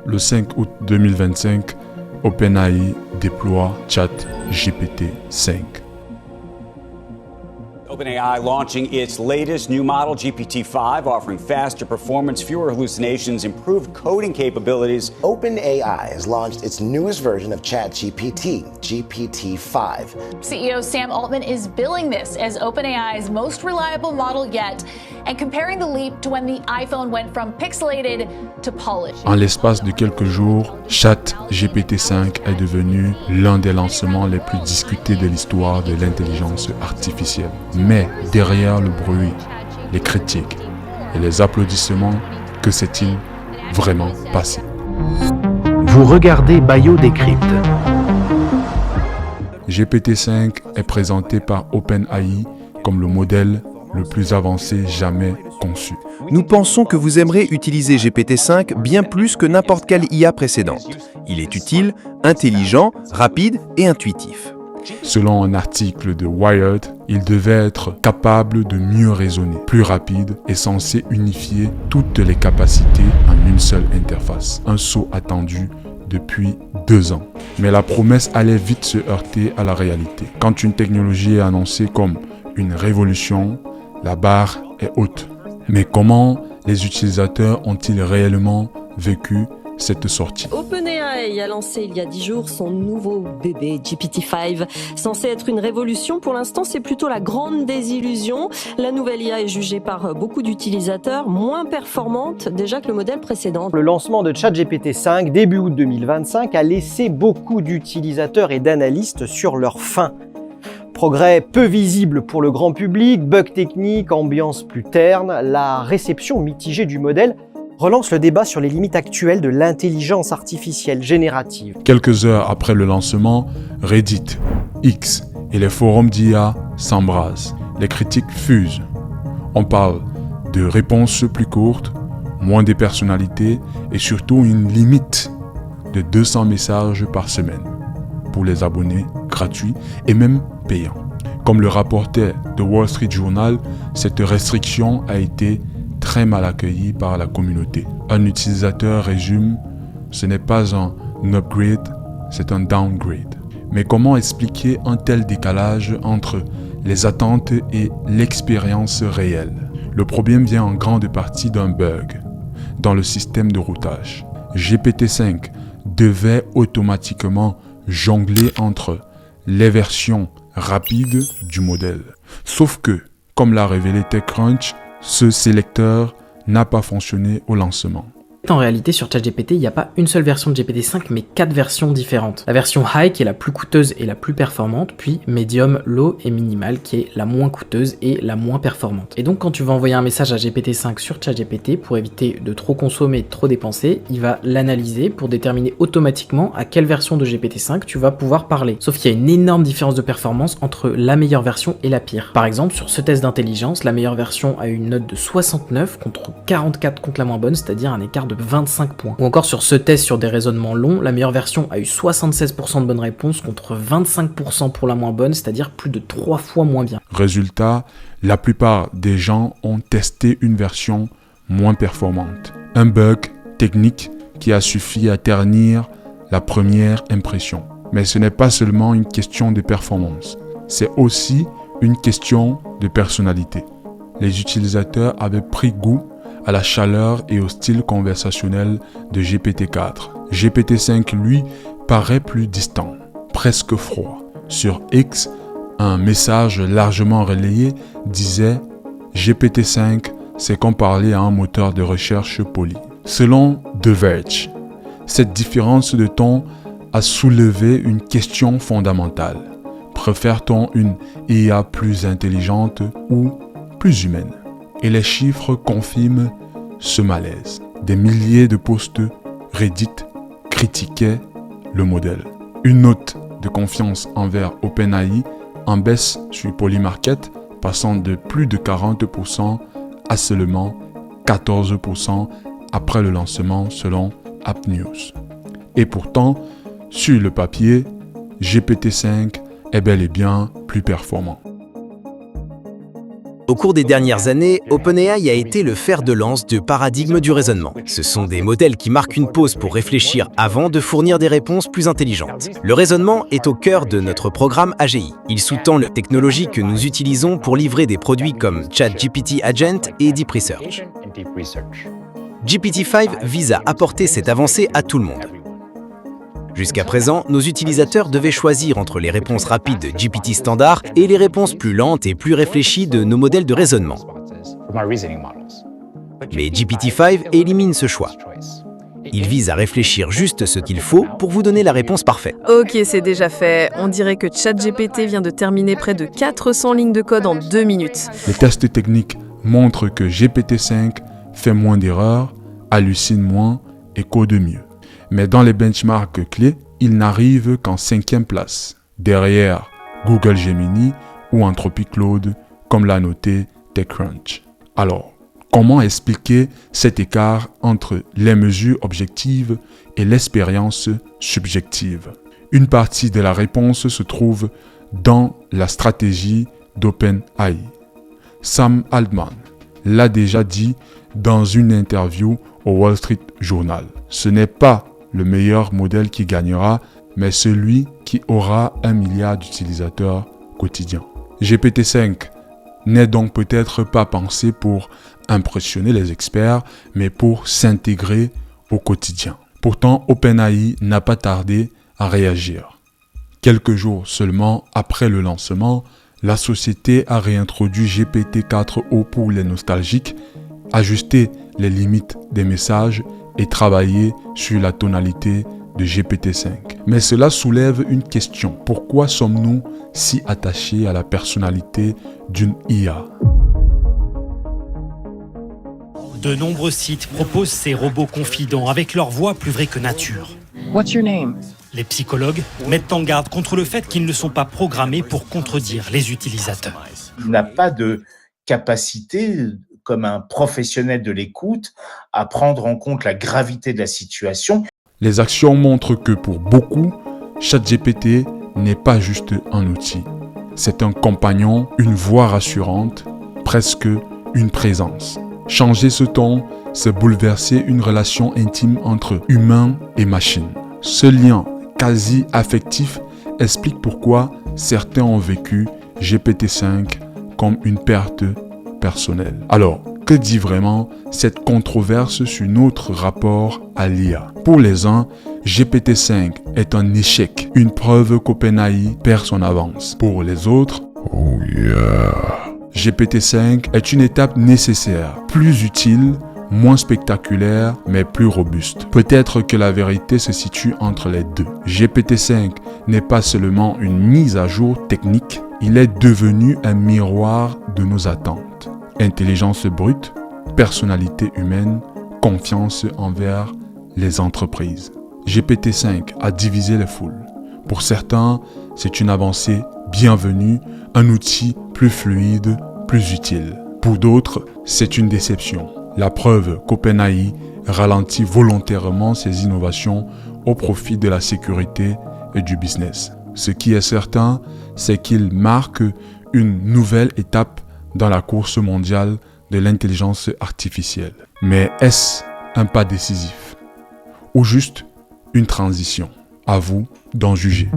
Le 5 août 2025, OpenAI déploie ChatGPT 5. OpenAI launching its latest new model, GPT-5, offering faster performance, fewer hallucinations, improved coding capabilities. OpenAI has launched its newest version of ChatGPT, GPT-5. CEO Sam Altman is billing this as OpenAI's most reliable model yet and comparing the leap to when the iPhone went from pixelated to polished. En l'espace de quelques jours, ChatGPT 5 est devenu l'un des lancements les plus discutés de l'histoire de l'intelligence artificielle. Mais derrière le bruit, les critiques et les applaudissements, que s'est-il vraiment passé? Vous regardez BioDecrypt. GPT-5 est présenté par OpenAI comme le modèle le plus avancé jamais conçu. Nous pensons que vous aimerez utiliser GPT-5 bien plus que n'importe quelle IA précédente. Il est utile, intelligent, rapide et intuitif. Selon un article de Wired, il devait être capable de mieux raisonner, plus rapide et censé unifier toutes les capacités en une seule interface. Un saut attendu depuis 2 ans. Mais la promesse allait vite se heurter à la réalité. Quand une technologie est annoncée comme une révolution, la barre est haute. Mais comment les utilisateurs ont-ils réellement vécu cette sortie? OpenAI a lancé il y a 10 jours son nouveau bébé GPT-5. Censé être une révolution, pour l'instant c'est plutôt la grande désillusion. La nouvelle IA est jugée par beaucoup d'utilisateurs moins performante déjà que le modèle précédent. Le lancement de ChatGPT 5 début août 2025 a laissé beaucoup d'utilisateurs et d'analystes sur leur faim. Progrès peu visible pour le grand public, bugs techniques, ambiance plus terne, la réception mitigée du modèle relance le débat sur les limites actuelles de l'intelligence artificielle générative. Quelques heures après le lancement, Reddit, X et les forums d'IA s'embrasent. Les critiques fusent. On parle de réponses plus courtes, moins de personnalité et surtout une limite de 200 messages par semaine pour les abonnés gratuits et même payants. Comme le rapportait The Wall Street Journal, cette restriction a été très mal accueilli par la communauté. Un utilisateur résume, ce n'est pas un upgrade, c'est un downgrade. Mais comment expliquer un tel décalage entre les attentes et l'expérience réelle? Le problème vient en grande partie d'un bug dans le système de routage. GPT-5 devait automatiquement jongler entre les versions rapides du modèle. Sauf que, comme l'a révélé TechCrunch, ce sélecteur n'a pas fonctionné au lancement. En réalité, sur ChatGPT, il n'y a pas une seule version de GPT-5, mais 4 versions différentes. La version High, qui est la plus coûteuse et la plus performante, puis Medium, Low et Minimal, qui est la moins coûteuse et la moins performante. Et donc, quand tu vas envoyer un message à GPT-5 sur ChatGPT, pour éviter de trop consommer et de trop dépenser, il va l'analyser pour déterminer automatiquement à quelle version de GPT-5 tu vas pouvoir parler. Sauf qu'il y a une énorme différence de performance entre la meilleure version et la pire. Par exemple, sur ce test d'intelligence, la meilleure version a une note de 69 contre 44 contre la moins bonne, c'est-à-dire un écart de 25 points. Ou encore sur ce test sur des raisonnements longs, la meilleure version a eu 76% de bonnes réponses contre 25% pour la moins bonne, c'est-à-dire plus de 3 fois moins bien. Résultat, la plupart des gens ont testé une version moins performante. Un bug technique qui a suffi à ternir la première impression. Mais ce n'est pas seulement une question de performance, c'est aussi une question de personnalité. Les utilisateurs avaient pris goût à la chaleur et au style conversationnel de GPT-4. GPT-5, lui, paraît plus distant, presque froid. Sur X, un message largement relayé disait « GPT-5, c'est comme parler à un moteur de recherche poli ». Selon The Verge, cette différence de ton a soulevé une question fondamentale. Préfère-t-on une IA plus intelligente ou plus humaine? Et les chiffres confirment ce malaise. Des milliers de posts Reddit critiquaient le modèle. Une note de confiance envers OpenAI en baisse sur Polymarket, passant de plus de 40% à seulement 14% après le lancement selon App News. Et pourtant, sur le papier, GPT-5 est bel et bien plus performant. Au cours des dernières années, OpenAI a été le fer de lance du paradigme du raisonnement. Ce sont des modèles qui marquent une pause pour réfléchir avant de fournir des réponses plus intelligentes. Le raisonnement est au cœur de notre programme AGI. Il sous-tend la technologie que nous utilisons pour livrer des produits comme ChatGPT Agent et Deep Research. GPT-5 vise à apporter cette avancée à tout le monde. Jusqu'à présent, nos utilisateurs devaient choisir entre les réponses rapides de GPT standard et les réponses plus lentes et plus réfléchies de nos modèles de raisonnement. Mais GPT-5 élimine ce choix. Il vise à réfléchir juste ce qu'il faut pour vous donner la réponse parfaite. Ok, c'est déjà fait. On dirait que ChatGPT vient de terminer près de 400 lignes de code en 2 minutes. Les tests techniques montrent que GPT-5 fait moins d'erreurs, hallucine moins et code mieux. Mais dans les benchmarks clés, il n'arrive qu'en 5e place, derrière Google Gemini ou Anthropic Claude, comme l'a noté TechCrunch. Alors, comment expliquer cet écart entre les mesures objectives et l'expérience subjective? Une partie de la réponse se trouve dans la stratégie d'OpenAI. Sam Altman l'a déjà dit dans une interview au Wall Street Journal. Ce n'est pas le meilleur modèle qui gagnera, mais celui qui aura 1 milliard d'utilisateurs quotidiens. GPT-5 n'est donc peut-être pas pensé pour impressionner les experts, mais pour s'intégrer au quotidien. Pourtant, OpenAI n'a pas tardé à réagir. Quelques jours seulement après le lancement, la société a réintroduit GPT-4o pour les nostalgiques, ajusté les limites des messages et travailler sur la tonalité de GPT-5. Mais cela soulève une question. Pourquoi sommes-nous si attachés à la personnalité d'une IA? De nombreux sites proposent ces robots confidents avec leur voix plus vraie que nature. What's your name? Les psychologues mettent en garde contre le fait qu'ils ne sont pas programmés pour contredire les utilisateurs. Il n'a pas de capacité, comme un professionnel de l'écoute, à prendre en compte la gravité de la situation. Les actions montrent que pour beaucoup, ChatGPT n'est pas juste un outil. C'est un compagnon, une voix rassurante, presque une présence. Changer ce ton, c'est bouleverser une relation intime entre humain et machine. Ce lien quasi affectif explique pourquoi certains ont vécu GPT-5 comme une perte personnelle. Alors, que dit vraiment cette controverse sur notre rapport à l'IA? Pour les uns, GPT-5 est un échec, une preuve qu'OpenAI perd son avance. Pour les autres, oh yeah, GPT-5 est une étape nécessaire, plus utile, moins spectaculaire, mais plus robuste. Peut-être que la vérité se situe entre les deux. GPT-5 n'est pas seulement une mise à jour technique, il est devenu un miroir de nos attentes. Intelligence brute, personnalité humaine, confiance envers les entreprises. GPT-5 a divisé les foules. Pour certains, c'est une avancée bienvenue, un outil plus fluide, plus utile. Pour d'autres, c'est une déception. La preuve qu'OpenAI ralentit volontairement ses innovations au profit de la sécurité et du business. Ce qui est certain, c'est qu'il marque une nouvelle étape dans la course mondiale de l'intelligence artificielle. Mais est-ce un pas décisif? Ou juste une transition? À vous d'en juger.